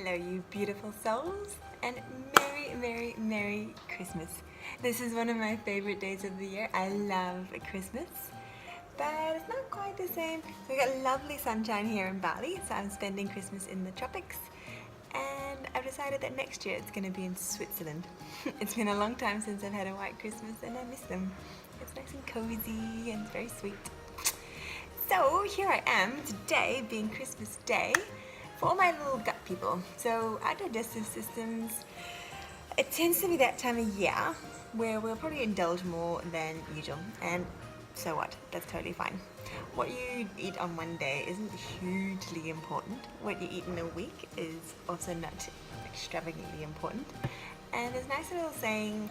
Hello you beautiful souls, and Merry Christmas. This is one of my favorite days of the year. I love Christmas, but it's not quite the same. So we got lovely sunshine here in Bali, so I'm spending Christmas in the tropics, and I've decided that next year it's going to be in Switzerland. It's been a long time since I've had a white Christmas and I miss them. It's nice and cozy and very sweet. So here I am today, being Christmas Day, for all my little gut people. So our digestive systems, it tends to be that time of year where we'll probably indulge more than usual, and so what, that's totally fine. What you eat on one day isn't hugely important. What you eat in a week is also not extravagantly important. And there's a nice little saying,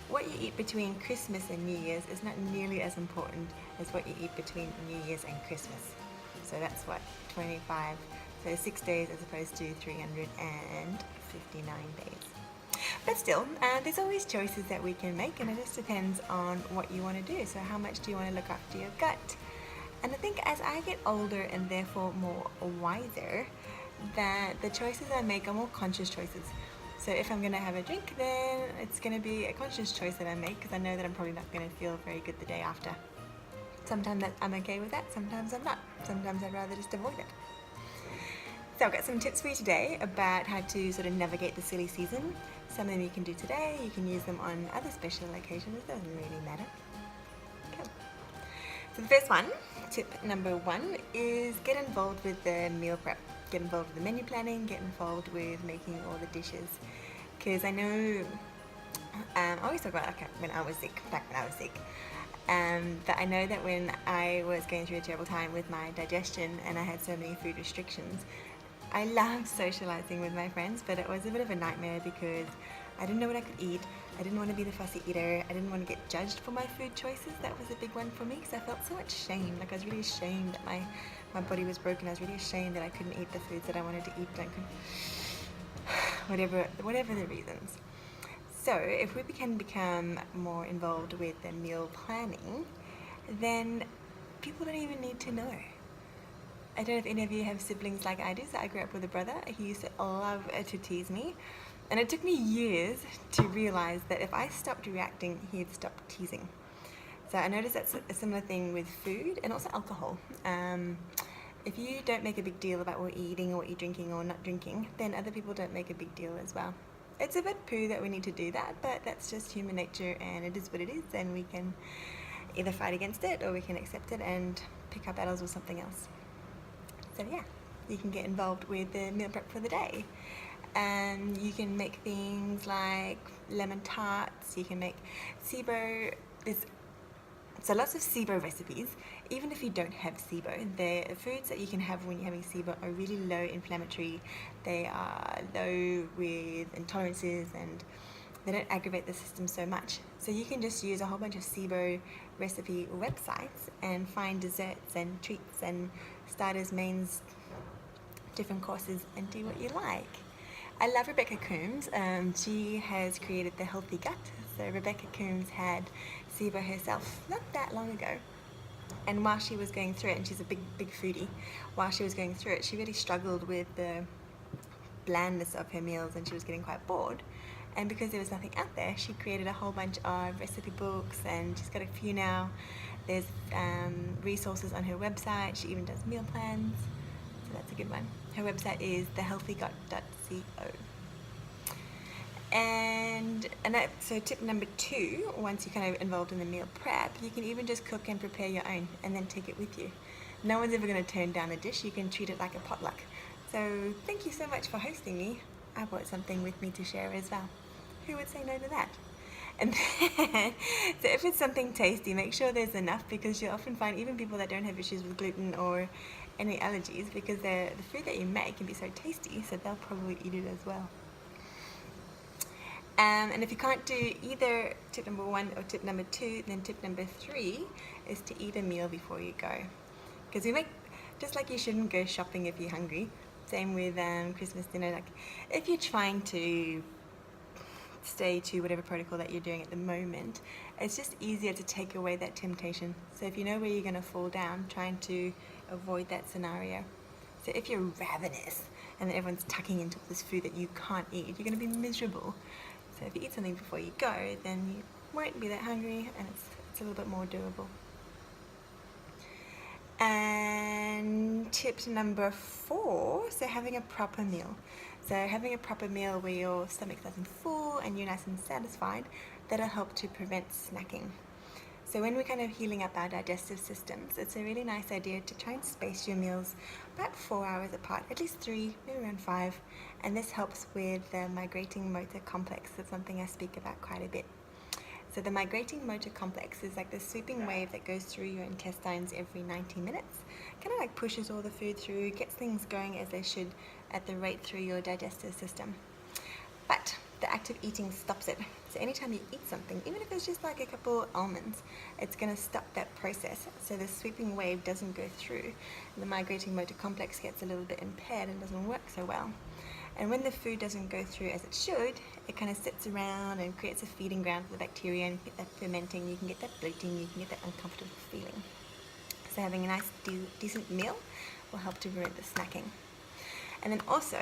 what you eat between Christmas and New Year's is not nearly as important as what you eat between New Year's and Christmas. So that's what, 25, so 6 days as opposed to 359 days. But still, there's always choices that we can make, and it just depends on what you want to do. So how much do you want to look after your gut? And I think as I get older and therefore more wiser, that the choices I make are more conscious choices. So if I'm going to have a drink, then it's going to be a conscious choice that I make, because I know that I'm probably not going to feel very good the day after. Sometimes I'm okay with that, sometimes I'm not. Sometimes I'd rather just avoid it. So I've got some tips for you today about how to sort of navigate the silly season. Some of them you can do today, you can use them on other special occasions, it doesn't really matter. Cool. So the first one, tip number 1, is get involved with the meal prep. Get involved with the menu planning, get involved with making all the dishes. Because I know, I always talk about when I was sick, back when I was sick. But I know that when I was going through a terrible time with my digestion and I had so many food restrictions, I loved socializing with my friends, but it was a bit of a nightmare because I didn't know what I could eat. I didn't want to be the fussy eater. I didn't want to get judged for my food choices. That was a big one for me, because I felt so much shame. Like, I was really ashamed that my body was broken. I was really ashamed that I couldn't eat the foods that I wanted to eat. Like, whatever the reasons. So if we can become more involved with the meal planning, then people don't even need to know. I don't know if any of you have siblings like I do. So I grew up with a brother. He used to love to tease me. And it took me years to realize that if I stopped reacting, he'd stop teasing. So I noticed that's a similar thing with food and also alcohol. If you don't make a big deal about what you're eating or what you're drinking or not drinking, then other people don't make a big deal as well. It's a bit poo that we need to do that, but that's just human nature, and it is what it is, and we can either fight against it or we can accept it and pick up battles with something else. So yeah, you can get involved with the meal prep for the day. You can make things like lemon tarts, you can make SIBO. So lots of SIBO recipes. Even if you don't have SIBO, the foods that you can have when you're having SIBO are really low inflammatory. They are low with intolerances, and they don't aggravate the system so much. So you can just use a whole bunch of SIBO recipe websites and find desserts and treats and starters, mains, different courses, and do what you like. I love Rebecca Coombs. She has created the Healthy Gut. So Rebecca Coombs had SIBO herself not that long ago. And while she was going through it, and she's a big foodie, while she was going through it, she really struggled with the blandness of her meals, and she was getting quite bored. And because there was nothing out there, she created a whole bunch of recipe books, and she's got a few now. There's resources on her website. She even does meal plans, so that's a good one. Her website is thehealthygut.co. So tip number 2, once you're kind of involved in the meal prep, you can even just cook and prepare your own and then take it with you. No one's ever going to turn down a dish. You can treat it like a potluck. So thank you so much for hosting me. I brought something with me to share as well. Who would say no to that? And then, so if it's something tasty, make sure there's enough, because you'll often find even people that don't have issues with gluten or any allergies, because the food that you make can be so tasty, so they'll probably eat it as well. And if you can't do either tip number 1 or tip number 2, then tip number 3 is to eat a meal before you go. Because we make, just like you shouldn't go shopping if you're hungry, same with Christmas dinner. Like, if you're trying to stay to whatever protocol that you're doing at the moment, it's just easier to take away that temptation. So if you know where you're going to fall down, trying to avoid that scenario. So if you're ravenous and then everyone's tucking into this food that you can't eat, you're going to be miserable. So if you eat something before you go, then you won't be that hungry, and it's a little bit more doable. And tip number 4, so having a proper meal. So having a proper meal where your stomach's nice and full and you're nice and satisfied, that'll help to prevent snacking. So when we're kind of healing up our digestive systems, it's a really nice idea to try and space your meals about 4 hours apart, at least 3, maybe around 5. And this helps with the migrating motor complex. That's something I speak about quite a bit. So the migrating motor complex is like this sweeping wave that goes through your intestines every 90 minutes. Kind of like pushes all the food through, gets things going as they should at the rate through your digestive system. But the act of eating stops it. So anytime you eat something, even if it's just like a couple almonds, it's going to stop that process. So the sweeping wave doesn't go through. The migrating motor complex gets a little bit impaired and doesn't work so well. And when the food doesn't go through as it should, it kind of sits around and creates a feeding ground for the bacteria, and you get that fermenting, you can get that bloating, you can get that uncomfortable feeling. So having a nice, decent meal will help to prevent the snacking. And then also,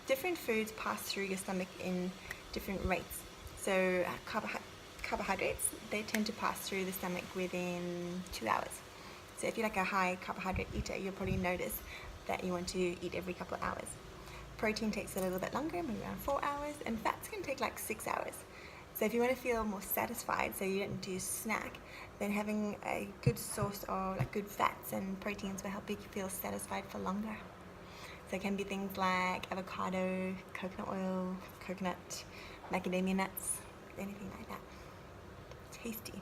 different foods pass through your stomach in different rates. So carbohydrates, they tend to pass through the stomach within 2 hours. So if you're like a high carbohydrate eater, you'll probably notice that you want to eat every couple of hours. Protein takes a little bit longer, maybe around 4 hours, and fats can take like 6 hours. So if you want to feel more satisfied, so you don't do snack, then having a good source of like good fats and proteins will help you feel satisfied for longer. So it can be things like avocado, coconut oil, coconut, macadamia nuts, anything like that. Tasty.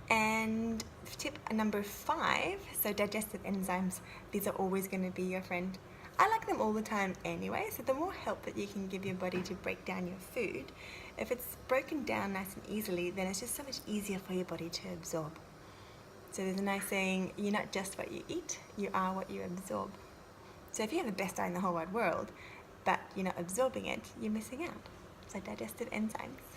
And tip number 5, so digestive enzymes. These are always going to be your friend. I like them all the time anyway, so the more help that you can give your body to break down your food, if it's broken down nice and easily, then it's just so much easier for your body to absorb. So there's a nice saying, you're not just what you eat, you are what you absorb. So if you have the best diet in the whole wide world, but you're not absorbing it, you're missing out. So digestive enzymes.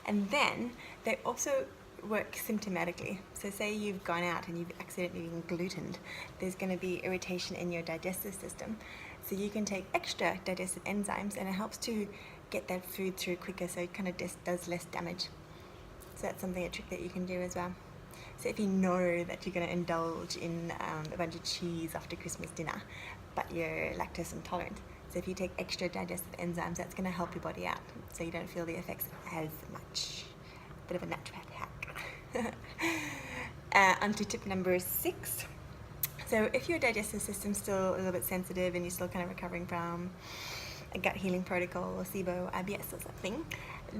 And then they also work symptomatically. So say you've gone out and you've accidentally eaten gluten, there's going to be irritation in your digestive system. So you can take extra digestive enzymes and it helps to get that food through quicker, so it kind of does less damage. So that's a trick that you can do as well. So if you know that you're going to indulge in a bunch of cheese after Christmas dinner, but you're lactose intolerant, so if you take extra digestive enzymes, that's going to help your body out, so you don't feel the effects as much. Bit of a naturopath hack. Onto tip number 6. So if your digestive system's still a little bit sensitive and you're still kind of recovering from a gut healing protocol or SIBO, IBS or something,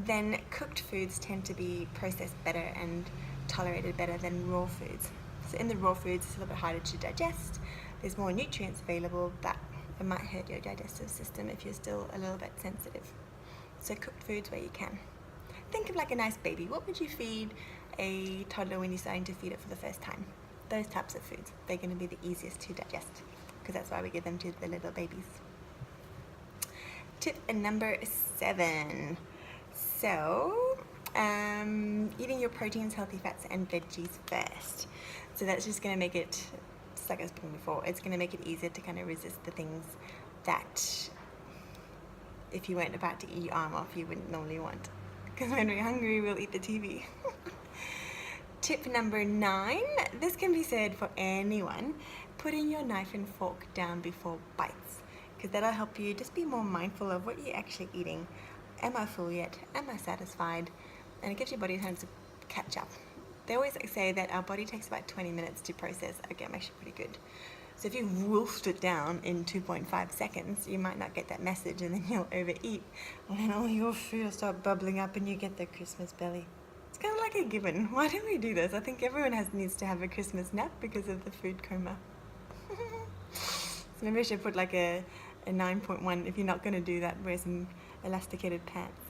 then cooked foods tend to be processed better and tolerated better than raw foods. So in the raw foods, it's a little bit harder to digest. There's more nutrients available, but it might hurt your digestive system if you're still a little bit sensitive. So cooked foods where you can. Think of like a nice baby. What would you feed a toddler when you're starting to feed it for the first time? Those types of foods. They're going to be the easiest to digest, because that's why we give them to the little babies. Tip number 7. So, eating your proteins, healthy fats, and veggies first. So that's just going to make it, just like I was saying before, it's going to make it easier to kind of resist the things that, if you weren't about to eat your arm off, you wouldn't normally want. Because when we're hungry, we'll eat the TV. Tip number 9, this can be said for anyone. Putting your knife and fork down before bites, because that'll help you just be more mindful of what you're actually eating. Am I full yet? Am I satisfied? And it gives your body time to catch up. They always say that our body takes about 20 minutes to process. Okay, I'm actually pretty good. So if you wolfed it down in 2.5 seconds, you might not get that message, and then you'll overeat. And then all your food will start bubbling up and you get the Christmas belly. It's kind of like a given. Why don't we do this? I think everyone needs to have a Christmas nap because of the food coma. So maybe I should put like a 9.1. If you're not going to do that, wear some elasticated pants.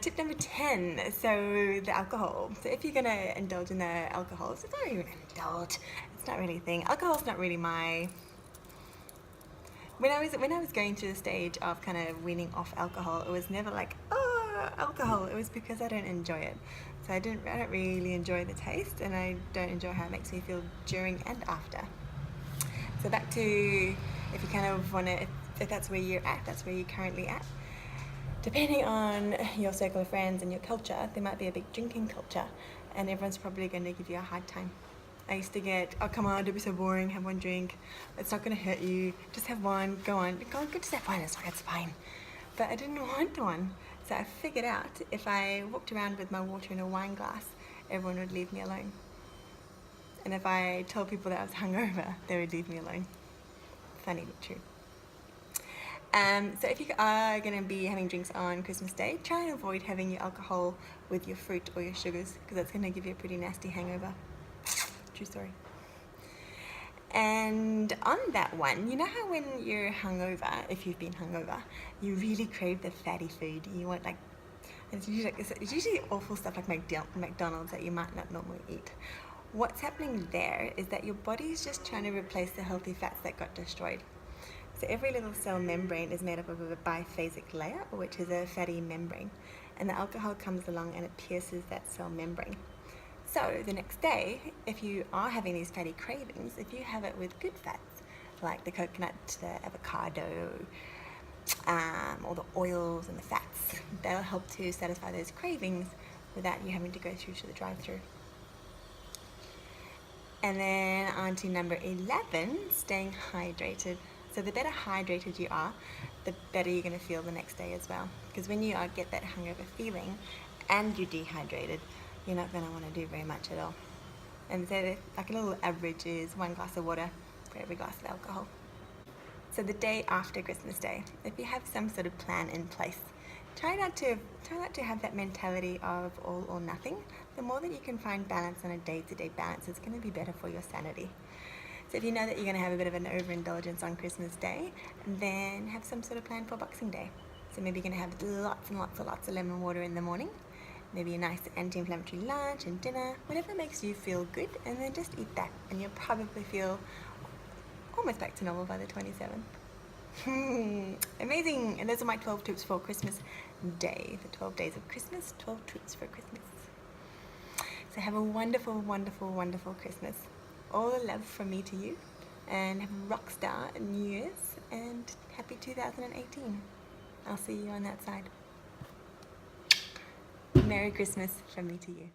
Tip number 10, so the alcohol. So if you're going to indulge in the alcohol, so it's not even indulge. It's not really a thing. Alcohol's not really my... When I was going through the stage of kind of weaning off alcohol, it was never like, oh, alcohol. It was because I don't enjoy it. So I don't really enjoy the taste, and I don't enjoy how it makes me feel during and after. So back to, if you kind of want to, if that's where you're at, that's where you're currently at. Depending on your circle of friends and your culture, there might be a big drinking culture, and everyone's probably going to give you a hard time. I used to get, oh come on, don't be so boring, have one drink, it's not going to hurt you, just have one, go on, just have one, it's fine. But I didn't want one, so I figured out if I walked around with my water in a wine glass, everyone would leave me alone. And if I told people that I was hungover, they would leave me alone. Funny but true. So if you are going to be having drinks on Christmas Day, try and avoid having your alcohol with your fruit or your sugars, because that's going to give you a pretty nasty hangover. True story. And on that one, you know how when you're hungover, if you've been hungover, you really crave the fatty food. You want it's usually awful stuff like McDonald's that you might not normally eat. What's happening there is that your body's just trying to replace the healthy fats that got destroyed. So every little cell membrane is made up of a biphasic layer, which is a fatty membrane, and the alcohol comes along and it pierces that cell membrane. So the next day, if you are having these fatty cravings, if you have it with good fats, like the coconut, the avocado, all the oils and the fats, they'll help to satisfy those cravings without you having to go through to the drive-thru. And then on to number 11, staying hydrated. So the better hydrated you are, the better you're going to feel the next day as well. Because when you get that hungover feeling and you're dehydrated, you're not going to want to do very much at all. And so like a little average is 1 glass of water for every glass of alcohol. So the day after Christmas Day, if you have some sort of plan in place, try not to have that mentality of all or nothing. The more that you can find balance on a day-to-day balance, it's going to be better for your sanity. So if you know that you're going to have a bit of an overindulgence on Christmas Day, then have some sort of plan for Boxing Day. So maybe you're going to have lots and lots of lemon water in the morning, maybe a nice anti-inflammatory lunch and dinner, whatever makes you feel good, and then just eat that, and you'll probably feel almost back to normal by the 27th. Amazing! And those are my 12 tips for Christmas Day. The 12 days of Christmas, 12 treats for Christmas. So have a wonderful, wonderful, wonderful Christmas. All the love from me to you, and have a rock star New Year's, and happy 2018. I'll see you on that side. Merry Christmas from me to you.